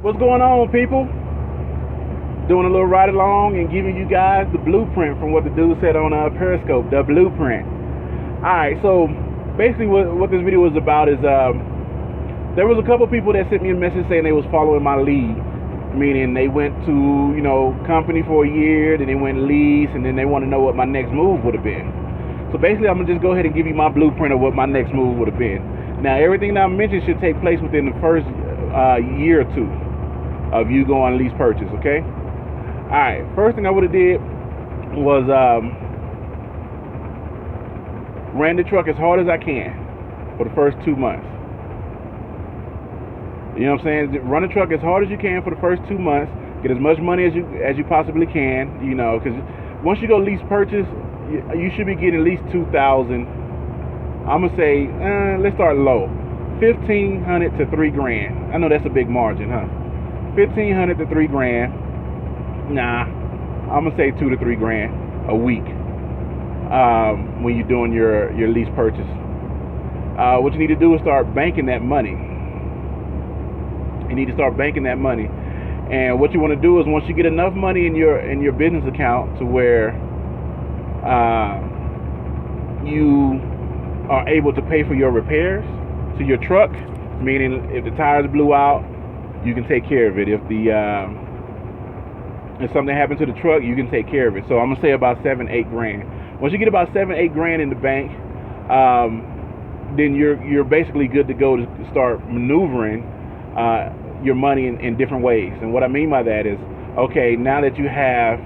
What's going on, people? Doing a little ride along and giving you guys the blueprint from what the dude said on Periscope, the blueprint. Alright, so basically what this video was about is there was a couple people that sent me a message saying they was following my lead. Meaning they went to, company for a year, then they went lease, and then they want to know what my next move would have been. So basically, I'm going to just go ahead and give you my blueprint of what my next move would have been. Now, everything that I mentioned should take place within the first year or two of you going lease purchase, okay? All right, first thing I would have did was ran the truck as hard as I can for the first 2 months. You know what I'm saying? Run the truck as hard as you can for the first 2 months. Get as much money as you possibly can. Because once you go lease purchase, you should be getting at least $2,000. I'm gonna say, let's start low, $1,500 to $3,000. I know that's a big margin, huh? $1,500 to $3,000. Nah, I'm gonna say $2,000 to $3,000 a week when you're doing your lease purchase. What you need to do is start banking that money. You need to start banking that money, and what you want to do is once you get enough money in your business account to where you are able to pay for your repairs to your truck, meaning if the tires blew out, you can take care of it. If something happened to the truck, you can take care of it. So I'm gonna say about $7-8 grand. Once you get about $7-8 grand in the bank, then you're basically good to go to start maneuvering your money in different ways. And what I mean by that is, okay, now that you have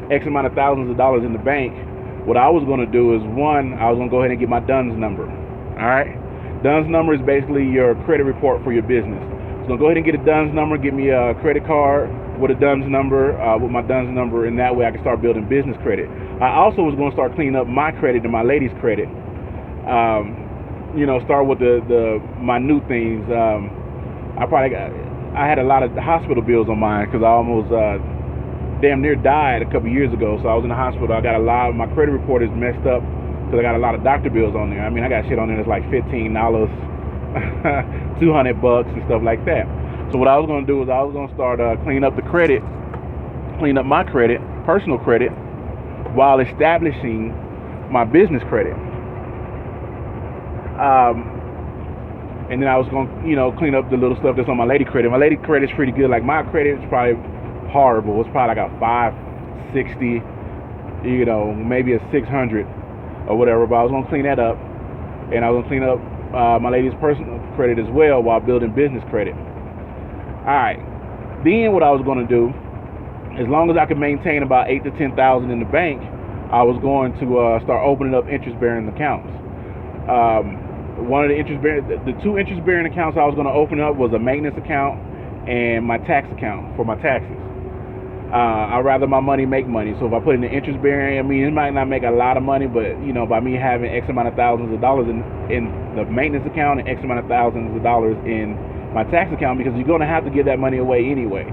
X amount of thousands of dollars in the bank, what I was going to do is, one, I was going to go ahead and get my DUNS number. All right? DUNS number is basically your credit report for your business. So go ahead and get a DUNS number, get me a credit card with a DUNS number, with my DUNS number, and that way I can start building business credit. I also was going to start cleaning up my credit and my ladies' credit. Start with the minute things. I had a lot of hospital bills on mine because I almost damn near died a couple years ago. So I was in the hospital. I got a lot of my credit report is messed up because I got a lot of doctor bills on there. I mean, I got shit on there that's like $15, $200 and stuff like that. So what I was going to do is I was going to start cleaning up my credit, personal credit, while establishing my business credit. And then I was going to, clean up the little stuff that's on my lady credit. My lady credit's pretty good. Like, my credit is probably horrible. It's probably like a 560, maybe a 600 or whatever. But I was going to clean that up. And I was going to clean up my lady's personal credit as well while building business credit. All right. Then what I was going to do, as long as I could maintain about $8,000 to $10,000 in the bank, I was going to start opening up interest-bearing accounts. One of the two interest-bearing accounts I was going to open up was a maintenance account and my tax account for my taxes. I'd rather my money make money. So if I put in the interest-bearing, I mean, it might not make a lot of money, but, by me having X amount of thousands of dollars in the maintenance account and X amount of thousands of dollars in my tax account, because you're going to have to give that money away anyway.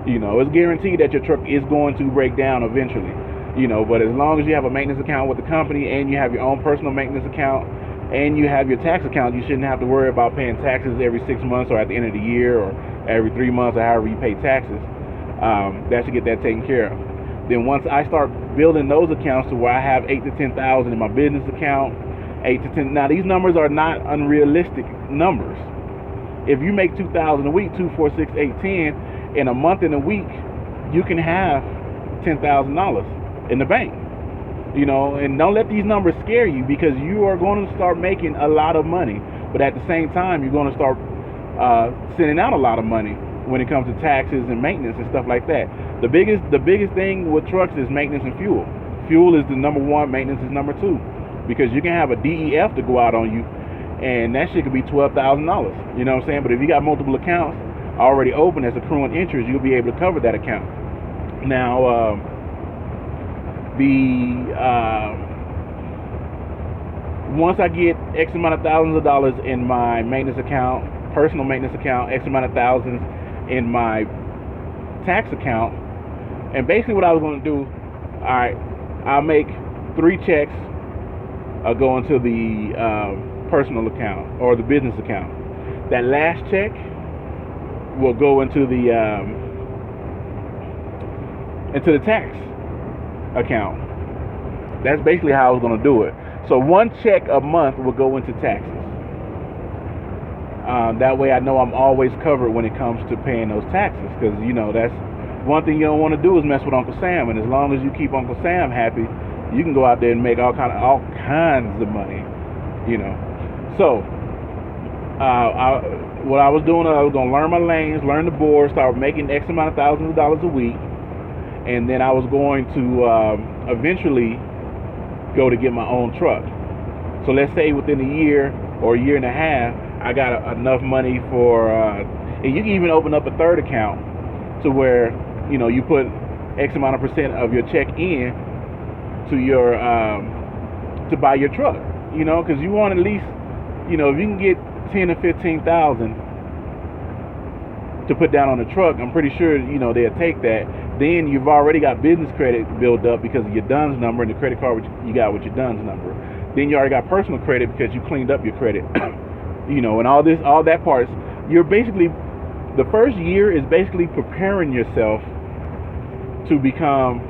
It's guaranteed that your truck is going to break down eventually. But as long as you have a maintenance account with the company and you have your own personal maintenance account, and you have your tax account, you shouldn't have to worry about paying taxes every 6 months or at the end of the year or every 3 months or however you pay taxes. That should get that taken care of. Then once I start building those accounts to where I have $8,000 to $10,000 in my business account, 8 to 10. Now these numbers are not unrealistic numbers. If you make $2,000 a week, 2, 4, 6, 8, 10, in a month and a week, you can have $10,000 in the bank. And don't let these numbers scare you, because you are going to start making a lot of money. But at the same time, you're going to start sending out a lot of money when it comes to taxes and maintenance and stuff like that. The biggest thing with trucks is maintenance and fuel. Fuel is the number one, maintenance is number two, because you can have a DEF to go out on you, and that shit could be $12,000. You know what I'm saying? But if you got multiple accounts already open as accruing interest, you'll be able to cover that account. Now, once I get X amount of thousands of dollars in my maintenance account, personal maintenance account, X amount of thousands in my tax account, and basically what I was going to do, all right, I'll make 3 checks go into the personal account or the business account. That last check will go into the tax account. That's basically how I was going to do it. So one check a month will go into taxes. That way I know I'm always covered when it comes to paying those taxes, because that's one thing you don't want to do is mess with Uncle Sam. And as long as you keep Uncle Sam happy, you can go out there and make all kinds of money. So what I was doing, I was going to learn my lanes, learn the board, start making X amount of thousands of dollars a week, and then I was going to eventually go to get my own truck. So let's say within a year or a year and a half, I got enough money for, and you can even open up a third account to where, you put X amount of percent of your check in to your, to buy your truck, because you want at least, if you can get 10 or 15,000 to put down on the truck, I'm pretty sure, they'll take that. Then you've already got business credit built up because of your DUNS number and the credit card you got with your DUNS number. Then you already got personal credit because you cleaned up your credit. And all that parts. You're basically, the first year is basically preparing yourself to become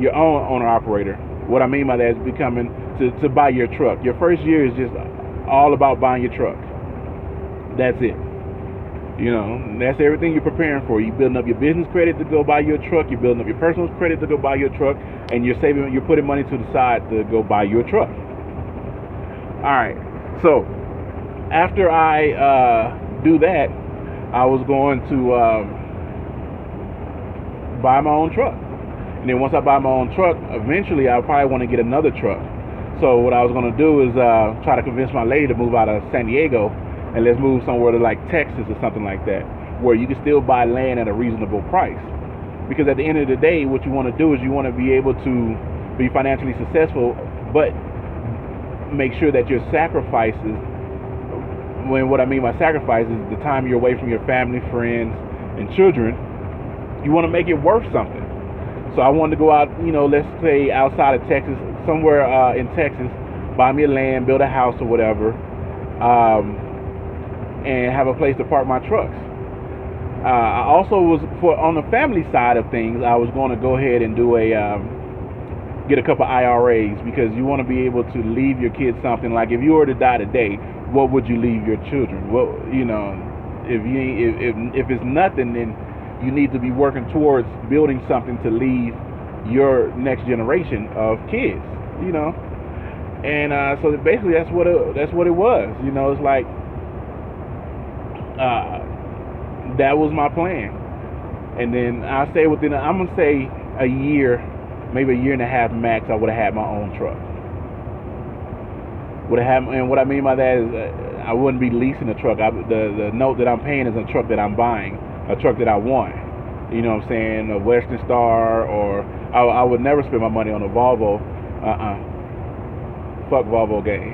your own owner operator. What I mean by that is becoming to buy your truck. Your first year is just all about buying your truck. That's it. That's everything you're preparing for. You're building up your business credit to go buy your truck. You're building up your personal credit to go buy your truck, and you're putting money to the side to go buy your truck. All right. So after I do that, I was going to buy my own truck. And then once I buy my own truck, eventually I probably want to get another truck. So what I was going to do is try to convince my lady to move out of San Diego, and let's move somewhere to like Texas or something like that, where you can still buy land at a reasonable price. Because at the end of the day, what you want to do is you want to be able to be financially successful, but make sure that your sacrifices, what I mean by sacrifices is the time you're away from your family, friends, and children, you want to make it worth something. So I wanted to go out, let's say outside of Texas, somewhere in Texas, buy me a land, build a house or whatever, and have a place to park my trucks. I also was, on the family side of things, I was going to go ahead and do get a couple IRAs, because you want to be able to leave your kids something. Like if you were to die today, what would you leave your children? Well, if it's nothing, then you need to be working towards building something to leave your next generation of kids. And so basically that's what it was. It's like that was my plan. And then I say I'm gonna say a year, maybe a year and a half max, I would have had my own truck. And what I mean by that is I wouldn't be leasing a truck. The note that I'm paying is a truck that I'm buying, a truck that I want. You know what I'm saying? A Western Star, or I would never spend my money on a Volvo. Fuck Volvo gang.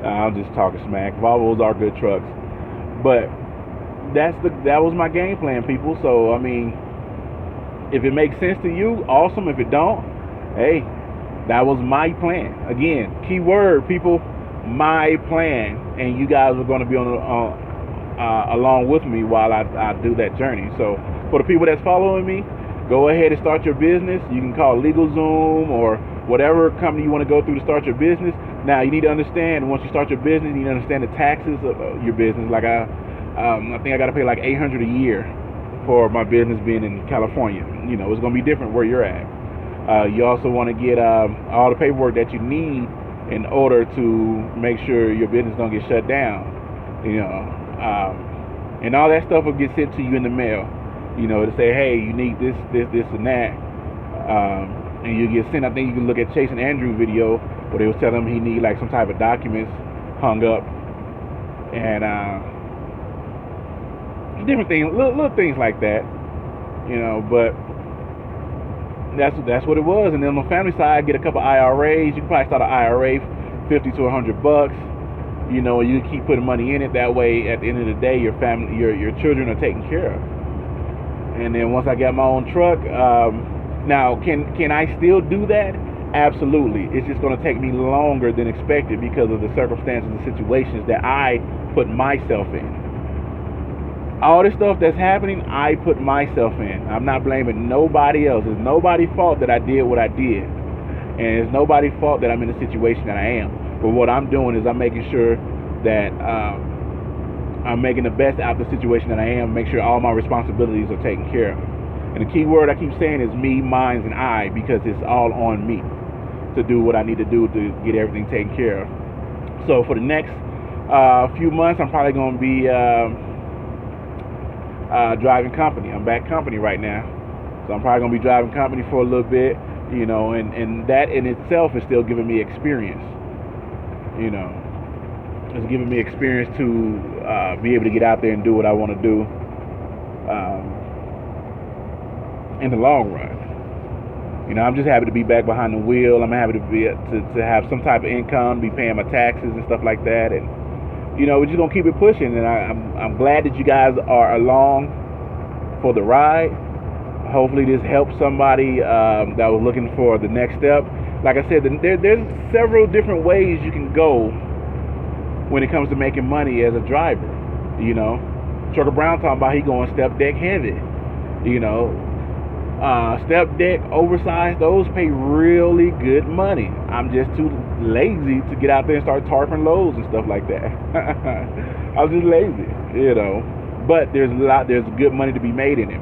I'm just talking smack. Volvos are good trucks, but that was my game plan, people. So I mean, if it makes sense to you, awesome. If it don't, hey, that was my plan. Again, key word, people, my plan, and you guys are going to be along with me while I do that journey. So for the people that's following me, go ahead and start your business. You can call LegalZoom or whatever company you want to go through to start your business. Now you need to understand, once you start your business, you need to understand the taxes of your business. Like I think I got to pay like $800 a year for my business being in California. It's going to be different where you're at. You also want to get all the paperwork that you need in order to make sure your business don't get shut down. And all that stuff will get sent to you in the mail. To say, hey, you need this, and that. And you get sent. I think you can look at Chase and Andrew video where they was telling him he need like some type of documents hung up, and different things, little things like that. But that's what it was. And then on the family side, get a couple IRAs. You can probably start an IRA, $50 to $100. You keep putting money in it. That way, at the end of the day, your family, your children are taken care of. And then once I got my own truck, now can I still do that? Absolutely. It's just going to take me longer than expected because of the circumstances and situations that I put myself in. All this stuff that's happening, I put myself in. I'm not blaming nobody else. It's nobody's fault that I did what I did. And it's nobody's fault that I'm in the situation that I am. But what I'm doing is I'm making sure that I'm making the best out of the situation that I am, make sure all my responsibilities are taken care of. And the key word I keep saying is me, mine, and I, because it's all on me to do what I need to do to get everything taken care of. So for the next few months, I'm probably going to be driving company. I'm back company right now. So I'm probably going to be driving company for a little bit, and that in itself is still giving me experience. It's giving me experience to be able to get out there and do what I want to do in the long run. I'm just happy to be back behind the wheel. I'm happy to have some type of income, be paying my taxes and stuff like that, and we're just gonna keep it pushing. And I'm glad that you guys are along for the ride. Hopefully this helps somebody that was looking for the next step. Like I said, there's several different ways you can go when it comes to making money as a driver. Trucker Brown talking about he going step deck heavy. Step deck, oversized, those pay really good money. I'm just too lazy to get out there and start tarping loads and stuff like that. I'm just lazy, But there's good money to be made in it,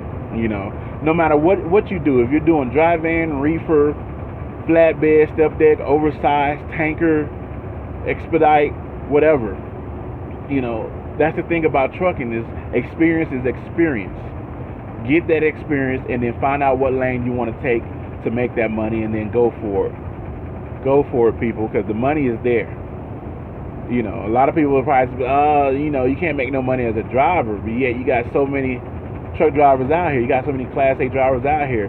No matter what you do, if you're doing dry van, reefer, flatbed, step deck, oversized, tanker, expedite, whatever, that's the thing about trucking is experience is experience. Get that experience and then find out what lane you want to take to make that money, and then go for it. Go for it, people, because the money is there. A lot of people will probably say, you can't make no money as a driver, but yet you got so many truck drivers out here. You got so many Class A drivers out here.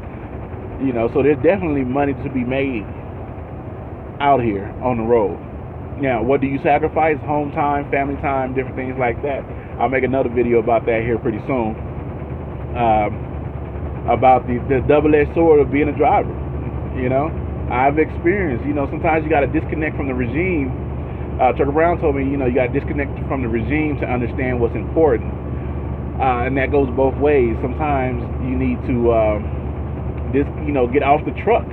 So there's definitely money to be made out here on the road. Now, what do you sacrifice? Home time, family time, different things like that. I'll make another video about that here pretty soon. About the double-edged sword of being a driver. I've experienced, sometimes you got to disconnect from the regime. Trucker Brown told me, you got to disconnect from the regime to understand what's important. And that goes both ways. Sometimes you need to get off the truck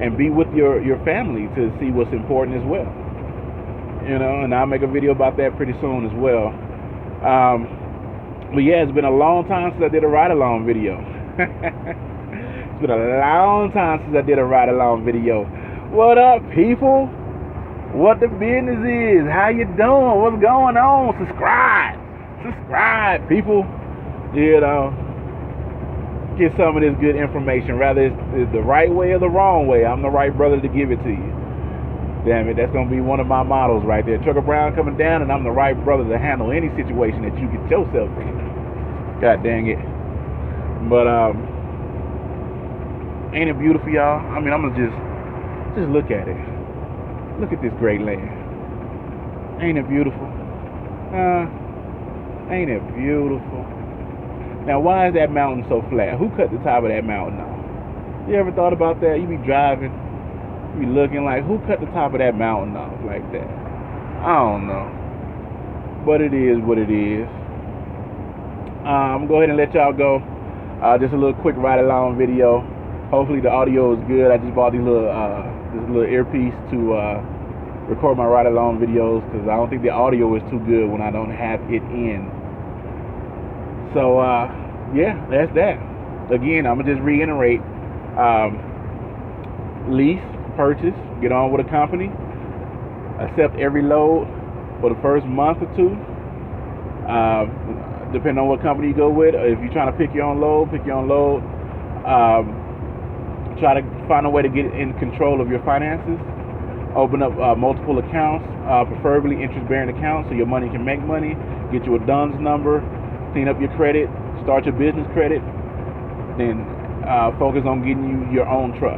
and be with your family to see what's important as well. And I'll make a video about that pretty soon as well. But yeah, it's been a long time since I did a ride-along video. It's been a long time since I did a ride-along video. What up, people? What the business is? How you doing? What's going on? Subscribe, people. Get some of this good information. Rather it's the right way or the wrong way, I'm the right brother to give it to you. Damn it, that's going to be one of my models right there. Trucker Brown coming down, and I'm the right brother to handle any situation that you get yourself in. God dang it. But, ain't it beautiful, y'all? I mean, I'm going to just look at it. Look at this great land. Ain't it beautiful? Ain't it beautiful? Now, why is that mountain so flat? Who cut the top of that mountain off? You ever thought about that? You be driving, you be looking like, who cut the top of that mountain off like that? I don't know. But it is what it is. I'm going to go ahead and let y'all go. Just a little quick ride-along video. Hopefully the audio is good. I just bought this little earpiece to record my ride-along videos, because I don't think the audio is too good when I don't have it in. So, yeah, that's that. Again, I'm going to just reiterate. Lease, purchase, get on with a company. Accept every load for the first month or two. Depending on what company you go with. If you're trying to pick your own load, pick your own load. Try to find a way to get in control of your finances. Open up multiple accounts, preferably interest-bearing accounts, so your money can make money. Get you a DUNS number. Clean up your credit, start your business credit, then focus on getting you your own truck.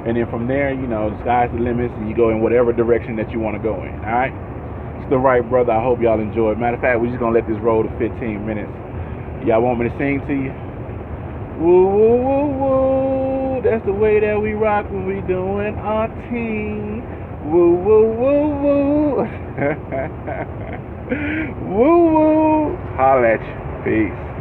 And then from there, the sky's the limits, and you go in whatever direction that you want to go in, all right? It's The Right Brother. I hope y'all enjoyed. Matter of fact, we're just going to let this roll to 15 minutes. Y'all want me to sing to you? Woo, woo, woo, woo. That's the way that we rock when we doing our team. Woo, woo, woo, woo. Woo, woo. Holla at you. Peace.